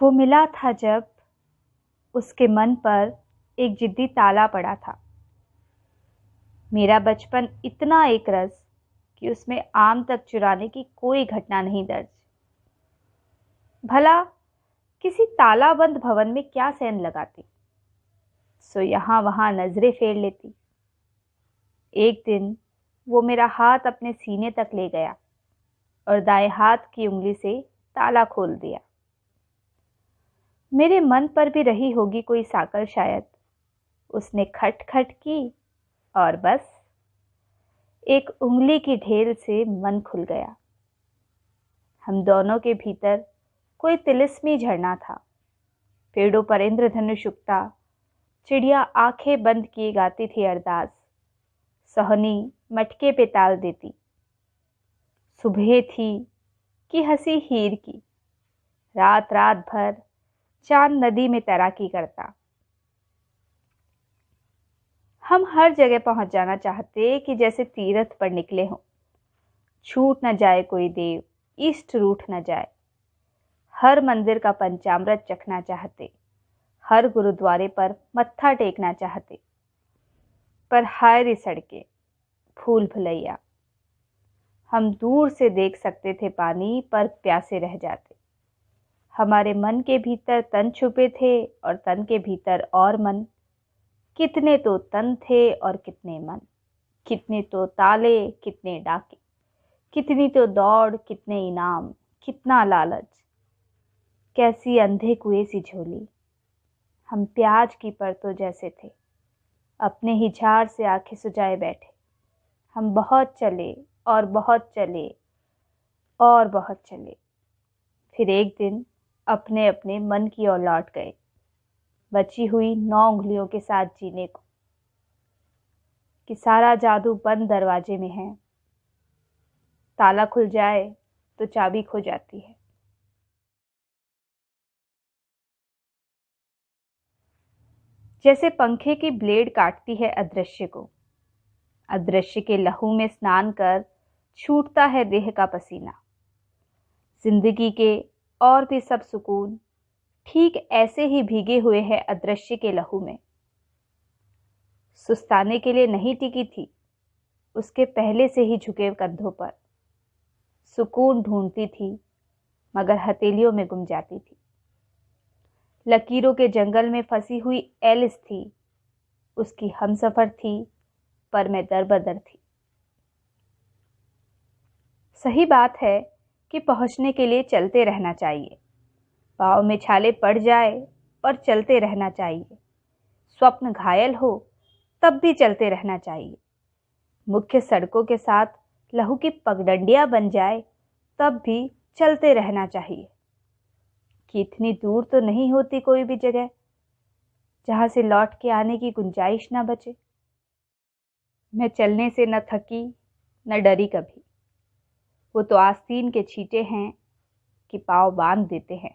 वो मिला था जब उसके मन पर एक जिद्दी ताला पड़ा था। मेरा बचपन इतना एकरस कि उसमें आम तक चुराने की कोई घटना नहीं दर्ज। भला किसी तालाबंद भवन में क्या सेंध लगाती, सो यहां वहां नजरें फेर लेती। एक दिन वो मेरा हाथ अपने सीने तक ले गया और दाएं हाथ की उंगली से ताला खोल दिया। मेरे मन पर भी रही होगी कोई साकल शायद। उसने खट खट की और बस एक उंगली की ढेल से मन खुल गया। हम दोनों के भीतर कोई तिलिस्मी झरना था। पेड़ों पर इंद्रधनुष उगता, चिड़िया आंखें बंद किए गाती थी अरदास, सोहनी मटके पे ताल देती। सुबह थी कि हंसी हीर की, रात रात भर चांद नदी में तैराकी करता। हम हर जगह पहुंच जाना चाहते कि जैसे तीर्थ पर निकले हों। छूट न जाए कोई देव, इष्ट रूठ न जाए। हर मंदिर का पंचामृत चखना चाहते, हर गुरुद्वारे पर मत्था टेकना चाहते। पर हाय रे सड़कें, भूल भुलैया। हम दूर से देख सकते थे पानी, पर प्यासे रह जाते। हमारे मन के भीतर तन छुपे थे और तन के भीतर और मन। कितने तो तन थे और कितने मन, कितने तो ताले कितने डाके, कितनी तो दौड़ कितने इनाम, कितना लालच। कैसी अंधे कुएं सी झोली। हम प्याज की परतों जैसे थे, अपने ही झाड़ से आंखें सुजाए बैठे। हम बहुत चले और बहुत चले और बहुत चले, फिर एक दिन अपने अपने मन की ओर लौट गए, बची हुई 9 उंगलियों के साथ जीने को। कि सारा जादू बंद दरवाजे में है, ताला खुल जाए तो चाबी खो जाती है। जैसे पंखे की ब्लेड काटती है अदृश्य को, अदृश्य के लहू में स्नान कर छूटता है देह का पसीना। जिंदगी के और भी सब सुकून ठीक ऐसे ही भीगे हुए हैं अदृश्य के लहू में। सुस्ताने के लिए नहीं टिकी थी, उसके पहले से ही झुके कंधों पर। सुकून ढूंढती थी मगर हथेलियों में गुम जाती थी। लकीरों के जंगल में फंसी हुई एलिस थी, उसकी हमसफर थी पर मैं दरबदर थी। सही बात है कि पहुंचने के लिए चलते रहना चाहिए। पाँव में छाले पड़ जाए पर चलते रहना चाहिए। स्वप्न घायल हो तब भी चलते रहना चाहिए। मुख्य सड़कों के साथ लहू की पगडंडियां बन जाए तब भी चलते रहना चाहिए। कि इतनी दूर तो नहीं होती कोई भी जगह जहां से लौट के आने की गुंजाइश ना बचे। मैं चलने से न थकी न डरी कभी। वो तो आस्तीन के छींटे हैं कि पाँव बांध देते हैं।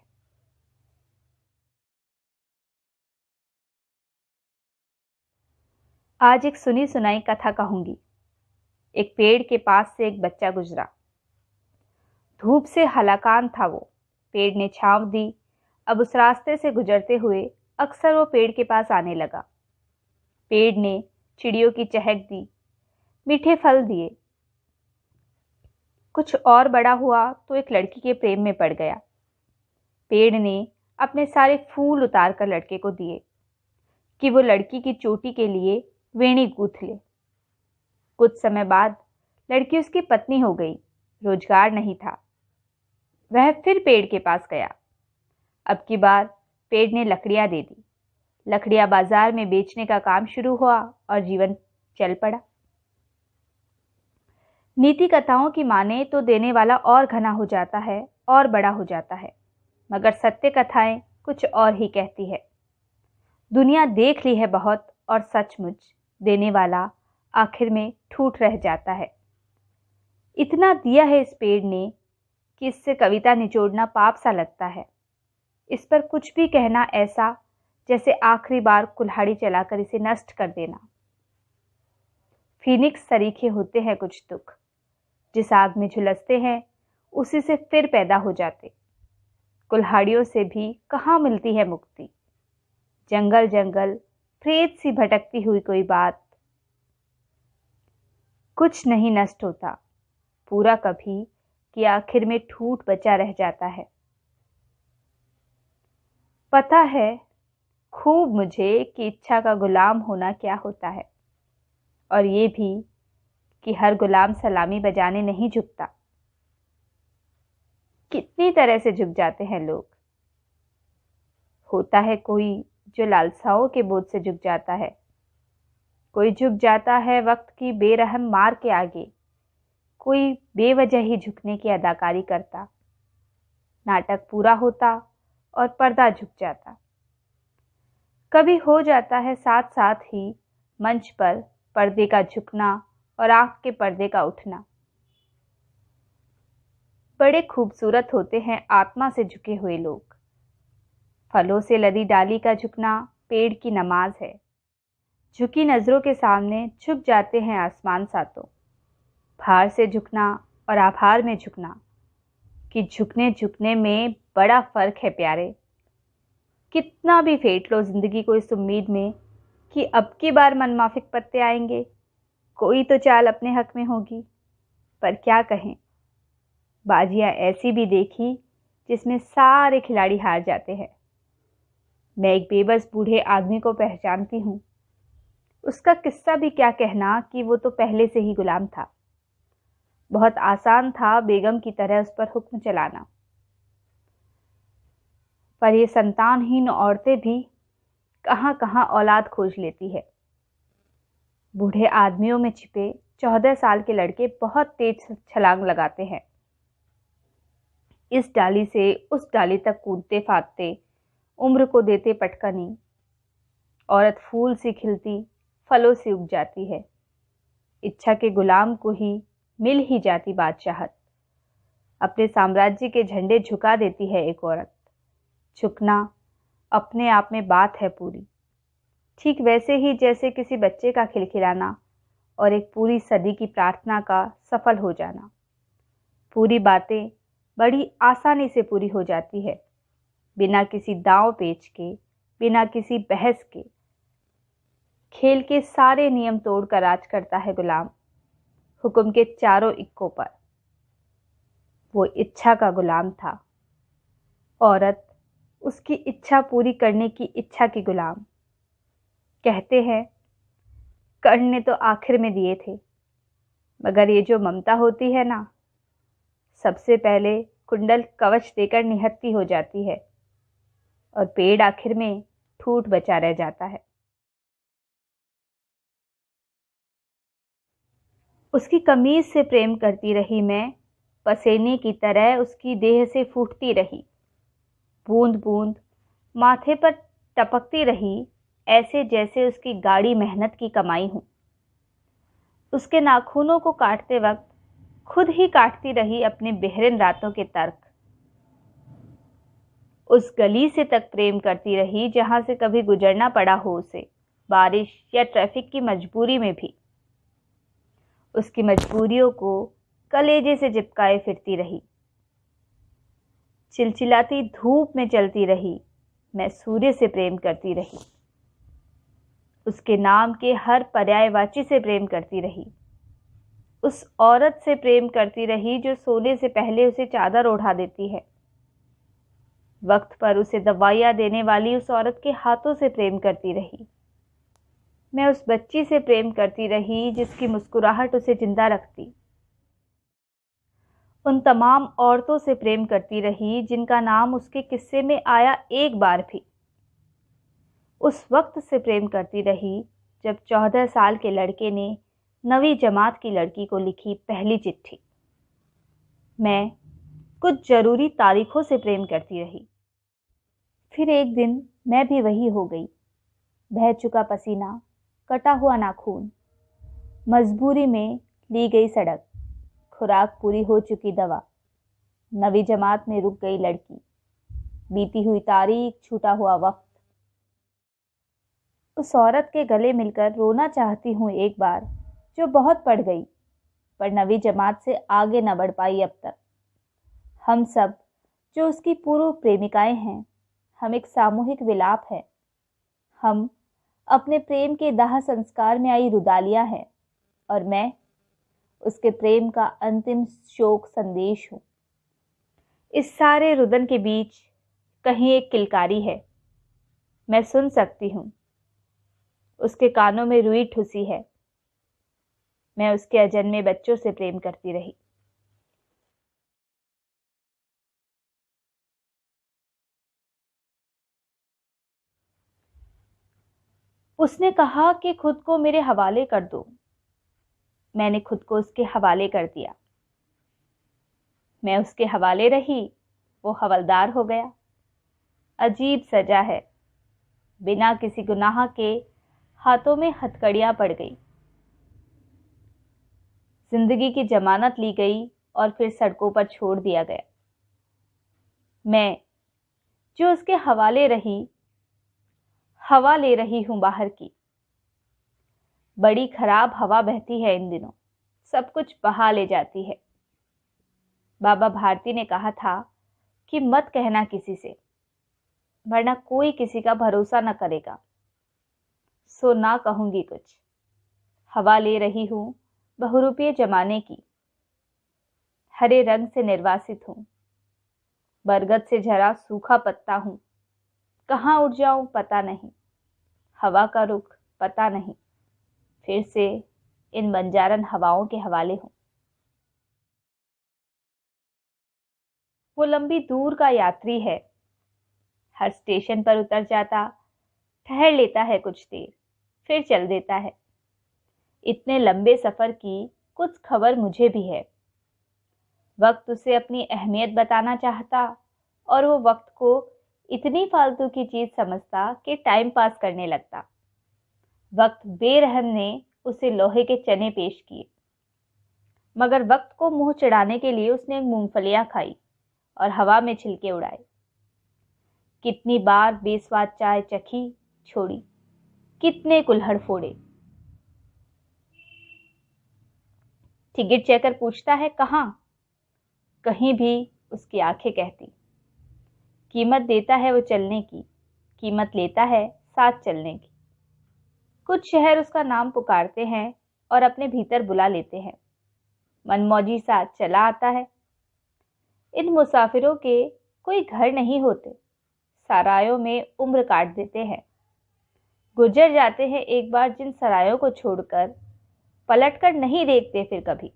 आज एक सुनी सुनाई कथा कहूंगी। एक पेड़ के पास से एक बच्चा गुजरा। धूप से हलाकान था वो। पेड़ ने छांव दी। अब उस रास्ते से गुजरते हुए अक्सर वो पेड़ के पास आने लगा। पेड़ ने चिड़ियों की चहक दी, मीठे फल दिए। कुछ और बड़ा हुआ तो एक लड़की के प्रेम में पड़ गया। पेड़ ने अपने सारे फूल उतार कर लड़के को दिए कि वो लड़की की चोटी के लिए वेणी गूंथ ले। कुछ समय बाद लड़की उसकी पत्नी हो गई। रोजगार नहीं था। वह फिर पेड़ के पास गया। अब की बार पेड़ ने लकड़ियां दे दी। लकड़ियां बाजार में बेचने का काम शुरू हुआ और जीवन चल पड़ा। नीति कथाओं की माने तो देने वाला और घना हो जाता है और बड़ा हो जाता है, मगर सत्य कथाएं कुछ और ही कहती है। दुनिया देख ली है बहुत और सचमुच देने वाला आखिर में ठूठ रह जाता है। इतना दिया है इस पेड़ ने कि इससे कविता निचोड़ना पाप सा लगता है। इस पर कुछ भी कहना ऐसा जैसे आखिरी बार कुल्हाड़ी चलाकर इसे नष्ट कर देना। फीनिक्स सरीखे होते हैं कुछ दुख, जिस आग में झुलसते हैं उसी से फिर पैदा हो जाते। कुल्हाड़ियों से भी कहाँ मिलती है मुक्ति। जंगल जंगल प्रेत सी भटकती हुई कोई बात। कुछ नहीं नष्ट होता पूरा कभी, कि आखिर में ठूठ बचा रह जाता है। पता है खूब मुझे कि इच्छा का गुलाम होना क्या होता है, और ये भी कि हर गुलाम सलामी बजाने नहीं झुकता। कितनी तरह से झुक जाते हैं लोग। होता है कोई जो लालसाओं के बोझ से झुक जाता है, कोई झुक जाता है वक्त की बेरहम मार के आगे, कोई बेवजह ही झुकने की अदाकारी करता। नाटक पूरा होता और पर्दा झुक जाता। कभी हो जाता है साथ साथ ही मंच पर पर्दे का झुकना और आंख के पर्दे का उठना। बड़े खूबसूरत होते हैं आत्मा से झुके हुए लोग। फलों से लदी डाली का झुकना पेड़ की नमाज है। झुकी नजरों के सामने झुक जाते हैं आसमान सातों। भार से झुकना और आभार में झुकना, कि झुकने झुकने में बड़ा फर्क है प्यारे। कितना भी फेंट लो जिंदगी को इस उम्मीद में कि अब की बार मनमाफिक पत्ते आएंगे, कोई तो चाल अपने हक में होगी। पर क्या कहें, बाजियां ऐसी भी देखी जिसमें सारे खिलाड़ी हार जाते हैं। मैं एक बेबस बूढ़े आदमी को पहचानती हूँ। उसका किस्सा भी क्या कहना कि वो तो पहले से ही गुलाम था। बहुत आसान था बेगम की तरह उस पर हुक्म चलाना। पर ये संतानहीन औरतें भी कहाँ कहाँ औलाद खोज लेती है। बूढ़े आदमियों में छिपे 14 साल के लड़के बहुत तेज छलांग लगाते हैं। इस डाली से उस डाली तक कूदते फादते, उम्र को देते पटकनी। औरत फूल सी खिलती, फलों से उग जाती है। इच्छा के गुलाम को ही मिल ही जाती बादशाहत। अपने साम्राज्य के झंडे झुका देती है एक औरत। झुकना अपने आप में बात है पूरी, ठीक वैसे ही जैसे किसी बच्चे का खिलखिलाना और एक पूरी सदी की प्रार्थना का सफल हो जाना। पूरी बातें बड़ी आसानी से पूरी हो जाती है, बिना किसी दांव पेच के, बिना किसी बहस के। खेल के सारे नियम तोड़कर राज करता है गुलाम, हुक्म के चारों इक्कों पर। वो इच्छा का गुलाम था, औरत उसकी इच्छा पूरी करने की इच्छा की गुलाम। कहते हैं कर्ण ने तो आखिर में दिए थे, मगर ये जो ममता होती है ना, सबसे पहले कुंडल कवच देकर निहत्ती हो जाती है, और पेड़ आखिर में ठूठ बचा रह जाता है। उसकी कमीज से प्रेम करती रही मैं, पसीने की तरह उसकी देह से फूटती रही। बूंद बूंद माथे पर टपकती रही, ऐसे जैसे उसकी गाढ़ी मेहनत की कमाई हूं। उसके नाखूनों को काटते वक्त खुद ही काटती रही अपने बेहरिन रातों के तर्क। उस गली से तक प्रेम करती रही जहां से कभी गुजरना पड़ा हो उसे, बारिश या ट्रैफिक की मजबूरी में भी। उसकी मजबूरियों को कलेजे से चिपकाए फिरती रही। चिलचिलाती धूप में चलती रही, मैं सूर्य से प्रेम करती रही। उसके नाम के हर पर्यायवाची से प्रेम करती रही। उस औरत से प्रेम करती रही जो सोने से पहले उसे चादर ओढ़ा देती है। वक्त पर उसे दवाइयां देने वाली उस औरत के हाथों से प्रेम करती रही। मैं उस बच्ची से प्रेम करती रही जिसकी मुस्कुराहट उसे जिंदा रखती। उन तमाम औरतों से प्रेम करती रही जिनका नाम उसके किस्से में आया एक बार भी। उस वक्त से प्रेम करती रही जब 14 साल के लड़के ने 9वीं जमात की लड़की को लिखी पहली चिट्ठी। मैं कुछ जरूरी तारीखों से प्रेम करती रही। फिर एक दिन मैं भी वही हो गई। बह चुका पसीना, कटा हुआ नाखून, मजबूरी में ली गई सड़क, खुराक पूरी हो चुकी दवा, 9वीं जमात में रुक गई लड़की, बीती हुई तारीख, छूटा हुआ वक्त। उस औरत के गले मिलकर रोना चाहती हूँ एक बार, जो बहुत पढ़ गई पर 9वीं जमात से आगे न बढ़ पाई अब तक। हम सब जो उसकी पूर्व प्रेमिकाएं हैं। हम एक सामूहिक विलाप है। हम अपने प्रेम के दाह संस्कार में आई रुदालियां हैं और मैं उसके प्रेम का अंतिम शोक संदेश हूं। इस सारे रुदन के बीच कहीं एक किलकारी है, मैं सुन सकती हूं। उसके कानों में रुई ठुसी है। मैं उसके अजन्मे बच्चों से प्रेम करती रही। उसने कहा कि खुद को मेरे हवाले कर दो। मैंने खुद को उसके हवाले कर दिया। मैं उसके हवाले रही, वो हवलदार हो गया। अजीब सजा है। बिना किसी गुनाह के हाथों में हथकड़ियां पड़ गई। जिंदगी की जमानत ली गई और फिर सड़कों पर छोड़ दिया गया। मैं जो उसके हवाले रही, हवा ले रही हूं बाहर की। बड़ी खराब हवा बहती है इन दिनों, सब कुछ बहा ले जाती है। बाबा भारती ने कहा था कि मत कहना किसी से, वरना कोई किसी का भरोसा न करेगा। सो ना कहूंगी कुछ। हवा ले रही हूं बहुरूपीय जमाने की। हरे रंग से निर्वासित हूं, बरगद से झरा सूखा पत्ता हूं। कहां उड़ जाऊं पता नहीं, हवा का रुख पता नहीं। फिर से इन बंजारन हवाओं के हवाले हूं। वो लंबी दूर का यात्री है। हर स्टेशन पर उतर जाता, ठहर लेता है कुछ देर, फिर चल देता है। इतने लंबे सफर की कुछ खबर मुझे भी है। वक्त उसे अपनी अहमियत बताना चाहता और वो वक्त को इतनी फालतू की चीज समझता कि टाइम पास करने लगता। वक्त बेरहम ने उसे लोहे के चने पेश किए, मगर वक्त को मुंह चढ़ाने के लिए उसने मूंगफलियां खाई और हवा में छिलके उड़ाए। कितनी बार बेस्वाद चाय चखी छोड़ी, कितने कुल्हड़ फोड़े। टिकट चेकर पूछता है कहां, कहीं भी उसकी आंखें कहती। कीमत देता है वो चलने की, कीमत लेता है साथ चलने की। कुछ शहर उसका नाम पुकारते हैं और अपने भीतर बुला लेते हैं। मनमौजी सा चला आता है। इन मुसाफिरों के कोई घर नहीं होते, सरायों में उम्र काट देते हैं। गुजर जाते हैं एक बार जिन सरायों को छोड़कर, पलटकर नहीं देखते फिर कभी।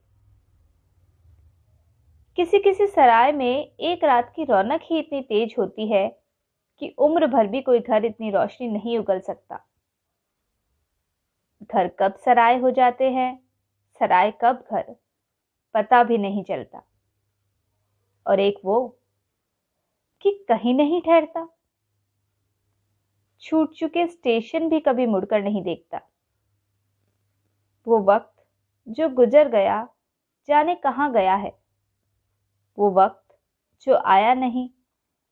किसी किसी सराय में एक रात की रौनक ही इतनी तेज होती है कि उम्र भर भी कोई घर इतनी रोशनी नहीं उगल सकता। घर कब सराय हो जाते हैं, सराय कब घर, पता भी नहीं चलता। और एक वो कि कहीं नहीं ठहरता। छूट चुके स्टेशन भी कभी मुड़कर नहीं देखता। वो वक्त जो गुजर गया जाने कहां गया है। वो वक्त जो आया नहीं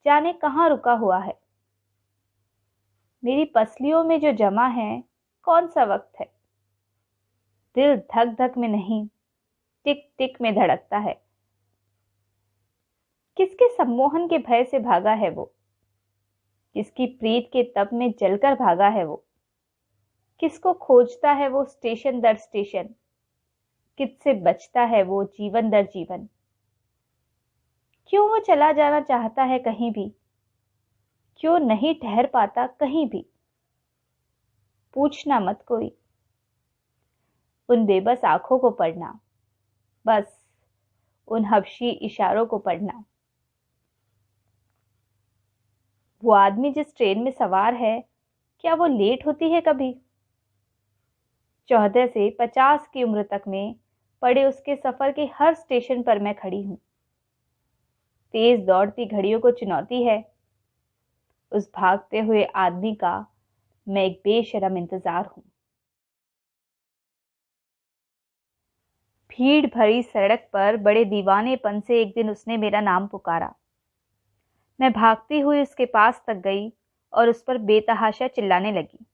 जाने कहां रुका हुआ है। मेरी पसलियों में जो जमा है कौन सा वक्त है। दिल धक धक में नहीं, टिक टिक में धड़कता है। किसके सम्मोहन के भय से भागा है वो, किसकी प्रीत के तप में जलकर भागा है वो। किसको खोजता है वो स्टेशन दर स्टेशन, किससे बचता है वो जीवन दर जीवन। क्यों वो चला जाना चाहता है कहीं भी, क्यों नहीं ठहर पाता कहीं भी। पूछना मत कोई, उन बेबस आंखों को पढ़ना, बस उन हबशी इशारों को पढ़ना। वो आदमी जिस ट्रेन में सवार है, क्या वो लेट होती है कभी। 14 से 50 की उम्र तक में पड़े उसके सफर के हर स्टेशन पर मैं खड़ी हूं। तेज दौड़ती घड़ियों को चुनौती है उस भागते हुए आदमी का। मैं एक बेशरम इंतजार हूं। भीड़ भरी सड़क पर बड़े दीवानेपन से एक दिन उसने मेरा नाम पुकारा। मैं भागती हुई उसके पास तक गई और उस पर बेतहाशा चिल्लाने लगी।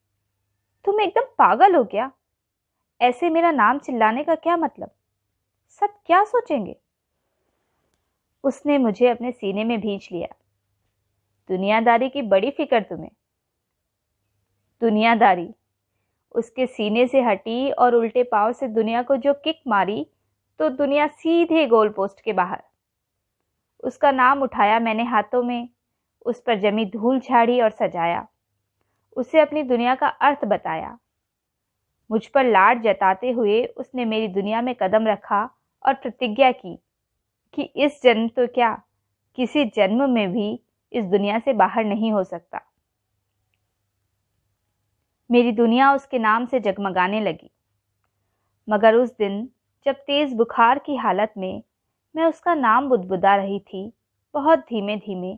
तुम एकदम पागल हो क्या? ऐसे मेरा नाम चिल्लाने का क्या मतलब? सब क्या सोचेंगे? उसने मुझे अपने सीने में भींच लिया। दुनियादारी की बड़ी फिक्र तुम्हें। दुनियादारी उसके सीने से हटी और उल्टे पांव से दुनिया को जो किक मारी तो दुनिया सीधे गोल पोस्ट के बाहर। उसका नाम उठाया मैंने हाथों में, उस पर जमी धूल झाड़ी और सजाया, उसे अपनी दुनिया का अर्थ बताया। मुझ पर लाड जताते हुए उसने मेरी दुनिया में कदम रखा और प्रतिज्ञा की कि इस जन्म तो क्या, किसी जन्म में भी इस दुनिया से बाहर नहीं हो सकता। मेरी दुनिया उसके नाम से जगमगाने लगी। मगर उस दिन जब तेज बुखार की हालत में मैं उसका नाम बुदबुदा रही थी, बहुत धीमे धीमे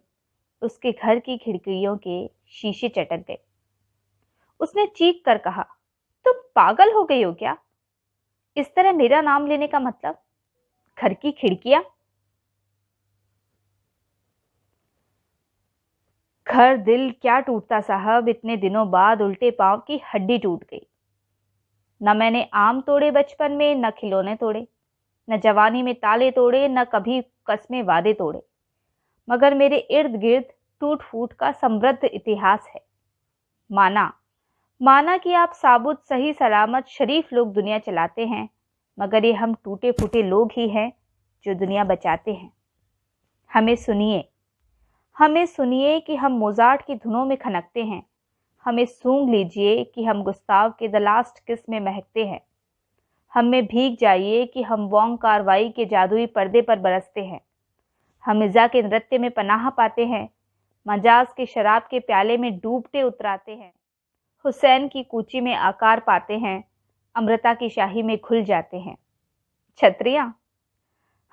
उसके घर की खिड़कियों के शीशे चटक गए। उसने चीख कर कहा, तुम पागल हो गई हो क्या? इस तरह मेरा नाम लेने का मतलब? घर की खिड़कियां? घर दिल क्या टूटता साहब, इतने दिनों बाद उल्टे पांव की हड्डी टूट गई। न मैंने आम तोड़े बचपन में, न खिलौने तोड़े, न जवानी में ताले तोड़े, न कभी कस्में वादे तोड़े, मगर मेरे इर्द गिर्द टूट फूट का समृद्ध इतिहास है। माना कि आप साबुत सही सलामत शरीफ लोग दुनिया चलाते हैं, मगर ये हम टूटे फूटे लोग ही हैं जो दुनिया बचाते हैं। हमें सुनिए कि हम मोजार्ट की धुनों में खनकते हैं। हमें सूंघ लीजिए कि हम गुस्ताव के द लास्ट किस में महकते हैं। हमें भीग जाइए कि हम वोंग कार्रवाई के जादुई पर्दे पर बरसते हैं। हम मिर्जा के नृत्य में पनाह पाते हैं, मजाज के शराब के प्याले में डूबते उतराते हैं, हुसैन की कूची में आकार पाते हैं, अमृता की शाही में खुल जाते हैं। छतरियां,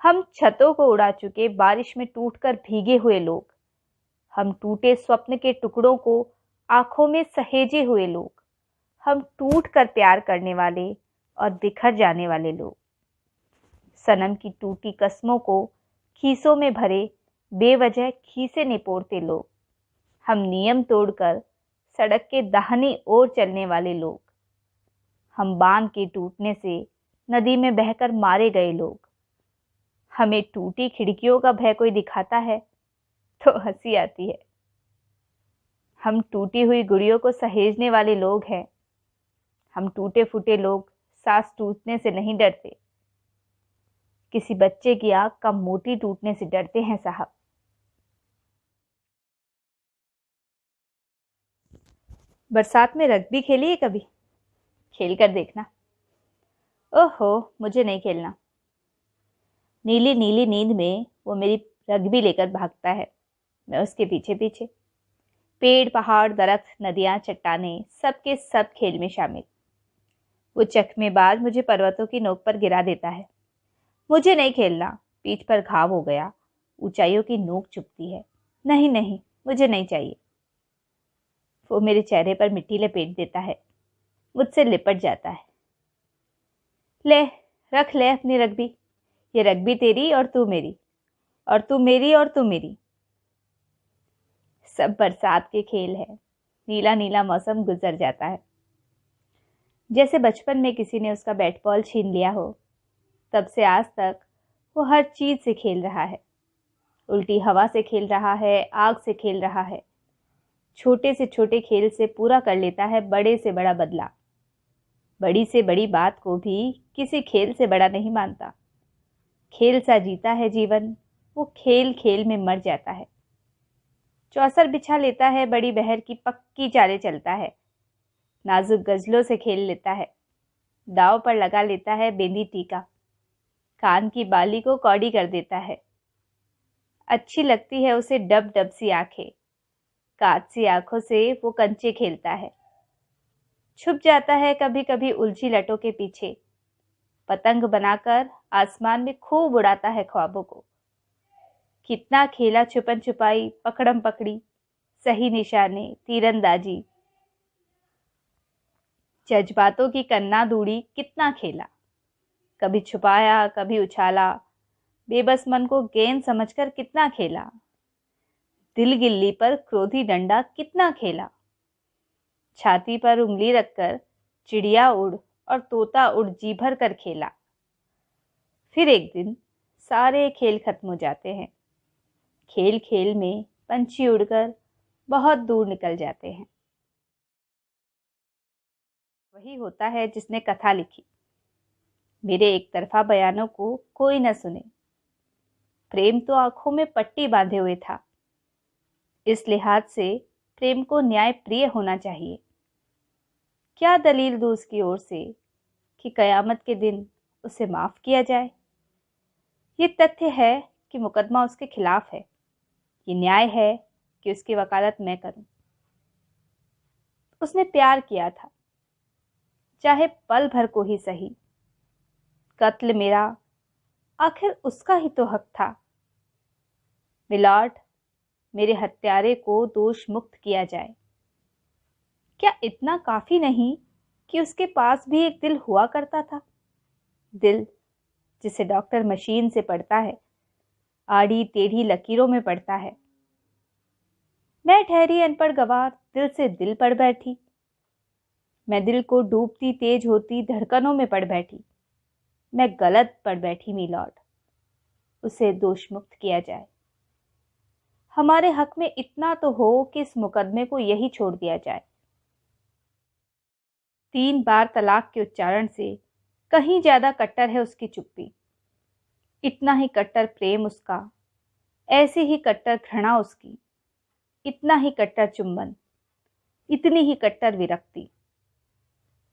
हम छतों को उड़ा चुके बारिश में टूटकर भीगे हुए लोग, हम टूटे स्वप्न के टुकड़ों को आंखों में सहेजे हुए लोग, हम टूट कर प्यार करने वाले और बिखर जाने वाले लोग, सनम की टूटी कस्मों को खीसों में भरे बेवजह खीसे निपोड़ते लोग, हम नियम तोड़कर सड़क के दाहिनी ओर चलने वाले लोग, हम बांध के टूटने से नदी में बहकर मारे गए लोग। हमें टूटी खिड़कियों का भय कोई दिखाता है तो हंसी आती है। हम टूटी हुई गुड़ियों को सहेजने वाले लोग हैं। हम टूटे फूटे लोग सांस टूटने से नहीं डरते, किसी बच्चे की आंख का मोती टूटने से डरते हैं साहब। बरसात में रग्बी खेली है कभी? खेल कर देखना। ओहो, मुझे नहीं खेलना। नीली नीली नींद में वो मेरी रग्बी लेकर भागता है, मैं उसके पीछे पीछे। पेड़ पहाड़ दरख्त नदियां चट्टानें सबके सब खेल में शामिल। वो चकमेबाज मुझे पर्वतों की नोक पर गिरा देता है। मुझे नहीं खेलना, पीठ पर घाव हो गया, ऊंचाइयों की नोक चुभती है। नहीं नहीं, मुझे नहीं चाहिए। वो मेरे चेहरे पर मिट्टी लपेट देता है, मुझसे लिपट जाता है। ले, रख ले अपनी रग्बी। ये रग्बी तेरी और तू मेरी, और तू मेरी और तू मेरी। सब बरसात के खेल है। नीला नीला मौसम गुजर जाता है, जैसे बचपन में किसी ने उसका बैट बॉल छीन लिया हो। तब से आज तक वो हर चीज से खेल रहा है। उल्टी हवा से खेल रहा है, आग से खेल रहा है। छोटे से छोटे खेल से पूरा कर लेता है बड़े से बड़ा बदला। बड़ी से बड़ी बात को भी किसी खेल से बड़ा नहीं मानता। खेल सा जीता है जीवन, वो खेल खेल में मर जाता है। चौसर बिछा लेता है, बड़ी बहर की पक्की चालें चलता है। नाजुक गजलों से खेल लेता है, दाव पर लगा लेता है बेंदी टीका। कान की बाली को कौड़ी कर देता है। अच्छी लगती है उसे डब डब सी आंखें। काट सी आंखों से वो कंचे खेलता है। छुप जाता है कभी कभी उलझी लटों के पीछे। पतंग बनाकर आसमान में खूब उड़ाता है ख्वाबों को। कितना खेला छुपन छुपाई, पकड़म पकड़ी, सही निशाने, तीरंदाजी। जज्बातों की कन्ना दूड़ी कितना खेला। कभी छुपाया, कभी उछाला। बेबस मन को गेंद समझकर कितना खेला। दिल गिल्ली पर क्रोधी डंडा कितना खेला। छाती पर उंगली रखकर चिड़िया उड़ और तोता उड़ जी भर कर खेला। फिर एक दिन सारे खेल खत्म हो जाते हैं। खेल खेल में पंछी उड़कर बहुत दूर निकल जाते हैं। वही होता है जिसने कथा लिखी, मेरे एक तरफा बयानों को कोई न सुने। प्रेम तो आंखों में पट्टी बांधे हुए था। इस लिहाज से प्रेम को न्याय प्रिय होना चाहिए। क्या दलील दूं उसकी ओर से कि कयामत के दिन उसे माफ किया जाए? ये तथ्य है कि मुकदमा उसके खिलाफ है। ये न्याय है कि उसकी वकालत मैं करूं। उसने प्यार किया था, चाहे पल भर को ही सही। कत्ल मेरा, आखिर उसका ही तो हक था। मिलॉर्ड, मेरे हत्यारे को दोष मुक्त किया जाए। क्या इतना काफी नहीं कि उसके पास भी एक दिल हुआ करता था? दिल जिसे डॉक्टर मशीन से पढ़ता है, आड़ी टेढ़ी लकीरों में पढ़ता है। मैं ठहरी अनपढ़ गवार दिल से दिल पढ़ बैठी। मैं दिल को डूबती तेज होती धड़कनों में पढ़ बैठी। मैं गलत पढ़ बैठी मिलॉर्ड। उसे दोष मुक्त किया जाए। हमारे हक में इतना तो हो कि इस मुकदमे को यही छोड़ दिया जाए। 3 बार तलाक के उच्चारण से कहीं ज्यादा कट्टर है उसकी चुप्पी। इतना ही कट्टर प्रेम उसका, ऐसी ही कट्टर घृणा उसकी। इतना ही कट्टर चुंबन, इतनी ही कट्टर विरक्ति,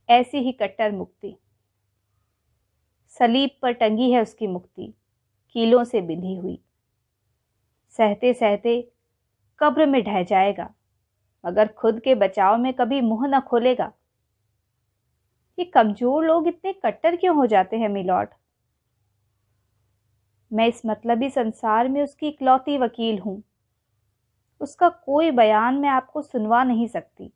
ऐसी ही कट्टर मुक्ति। सलीब पर टंगी है उसकी मुक्ति, कीलों से बिंधी हुई। सहते सहते कब्र में ढह जाएगा, मगर खुद के बचाव में कभी मुंह न खोलेगा। ये कमजोर लोग इतने कट्टर क्यों हो जाते हैं मिलॉर्ड? मैं इस मतलबी संसार में उसकी इकलौती वकील हूं। उसका कोई बयान मैं आपको सुनवा नहीं सकती।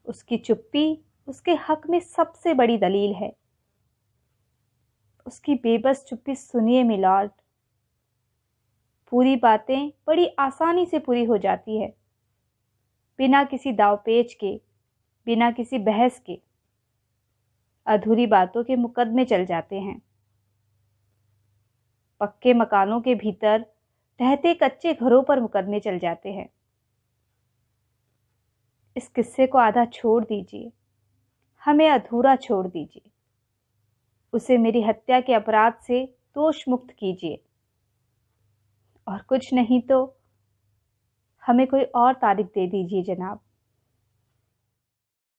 उसकी चुप्पी उसके हक में सबसे बड़ी दलील है। उसकी बेबस चुप्पी सुनिए मिलॉर्ड। पूरी बातें बड़ी आसानी से पूरी हो जाती है, बिना किसी दावपेच के, बिना किसी बहस के। अधूरी बातों के मुकदमे चल जाते हैं। पक्के मकानों के भीतर ढहते कच्चे घरों पर मुकदमे चल जाते हैं। इस किस्से को आधा छोड़ दीजिए, हमें अधूरा छोड़ दीजिए। उसे मेरी हत्या के अपराध से दोष मुक्त कीजिए, और कुछ नहीं तो हमें कोई और तारीख दे दीजिए जनाब।